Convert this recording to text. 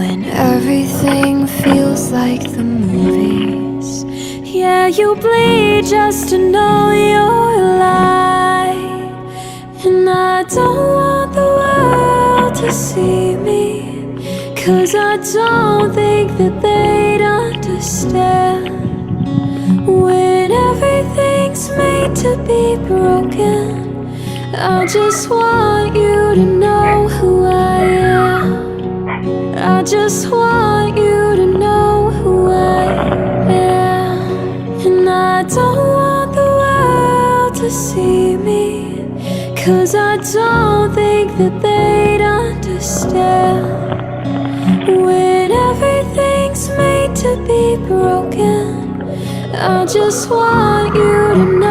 When everything feels like the movies, yeah, you bleed just to know you're alive. And I don't want the world to see me, 'cause I don't think that they'd understand. When everything's made to be broken, I just want you to know who I am. I just want you to know who I am. And I don't want the world to see me, 'cause I don't think that they'd understand. When everything's made to be broken, I just want you to know